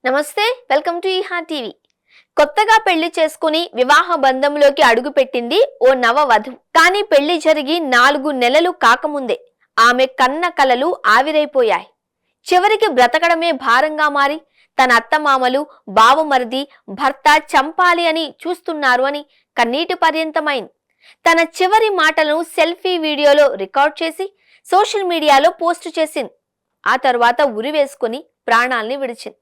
నమస్తే, welcome to ఈహా TV. కొత్తగా పెళ్లి చేసుకుని వివాహ బంధంలోకి అడుగుపెట్టింది ఓ నవవధు. కానీ పెళ్లి జరిగి 4 నెలలు కాకముందే ఆమె కన్న కలలు ఆవిరైపోయాయి. చివరికి బ్రతకడమే భారంగా మారి తన అత్తమామలు, బావమరిది, భర్త చంపాలి అని చూస్తున్నారు అని కన్నీటి పర్యంతమైంది. తన చివరి మాటలను సెల్ఫీ వీడియోలో రికార్డ్ చేసి సోషల్ మీడియాలో పోస్టు చేసింది. ఆ తర్వాత ఉరివేసుకుని ప్రాణాల్ని విడిచింది.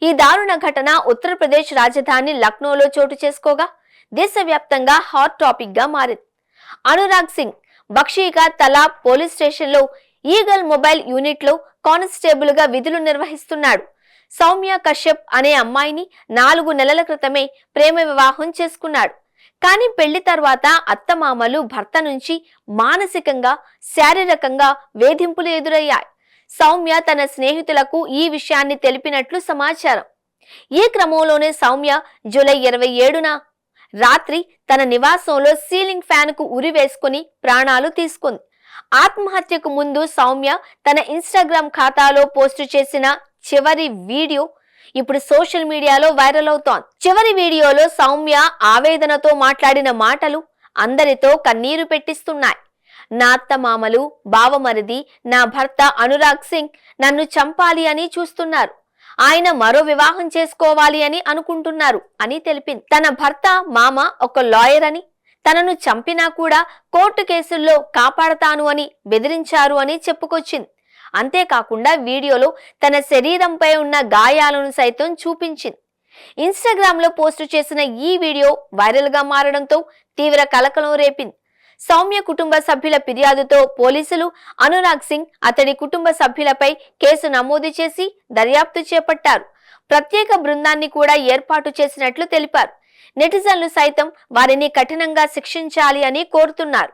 ఈ దారుణ ఘటన ఉత్తరప్రదేశ్ రాజధాని లక్నోలో చోటు చేసుకోగా దేశవ్యాప్తంగా హాట్ టాపిక్ గా మారింది. అనురాగ్ సింగ్ బక్షీగా తలా పోలీస్ స్టేషన్ లో ఈగల్ మొబైల్ యూనిట్ లో కానిస్టేబుల్ గా విధులు నిర్వహిస్తున్నాడు. సౌమ్య కశ్యప్ అనే అమ్మాయిని 4 నెలల క్రితమే ప్రేమ వివాహం చేసుకున్నాడు. కానీ పెళ్లి తర్వాత అత్తమామలు భర్త నుంచి మానసికంగా, శారీరకంగా వేధింపులు ఎదురయ్యాయి. సౌమ్య తన స్నేహితులకు ఈ విషయాన్ని తెలిపినట్లు సమాచారం. ఈ క్రమంలోనే సౌమ్య జూలై 27న రాత్రి తన నివాసంలో సీలింగ్ ఫ్యాన్ కు ఉరి వేసుకుని ప్రాణాలు తీసుకుంది. ఆత్మహత్యకు ముందు సౌమ్య తన ఇన్స్టాగ్రామ్ ఖాతాలో పోస్టు చేసిన చివరి వీడియో ఇప్పుడు సోషల్ మీడియాలో వైరల్ అవుతోంది. చివరి వీడియోలో సౌమ్య ఆవేదనతో మాట్లాడిన మాటలు అందరితో కన్నీరు పెట్టిస్తున్నాయి. నా అత్తమామలు, బావమరిది, నా భర్త అనురాగ్ సింగ్ నన్ను చంపాలి అని చూస్తున్నారు. ఆయన మరో వివాహం చేసుకోవాలి అని అనుకుంటున్నారు అని తెలిపింది. తన భర్త, మామ ఒక లాయర్ అని, తనను చంపినా కూడా కోర్టు కేసుల్లో కాపాడతాను అని బెదిరించారు అని చెప్పుకొచ్చింది. అంతేకాకుండా వీడియోలో తన శరీరంపై ఉన్న గాయాలను సైతం చూపించింది. ఇన్స్టాగ్రామ్ లో పోస్టు చేసిన ఈ వీడియో వైరల్ గా మారడంతో తీవ్ర కలకలం రేపింది. సౌమ్య కుటుంబ సభ్యుల ఫిర్యాదుతో పోలీసులు అనురాగ్ సింగ్, అతడి కుటుంబ సభ్యులపై కేసు నమోదు చేసి దర్యాప్తు చేపట్టారు. ప్రత్యేక బృందాన్ని కూడా ఏర్పాటు చేసినట్లు తెలిపారు. నెటిజన్లు సైతం వారిని కఠినంగా శిక్షించాలి అని కోరుతున్నారు.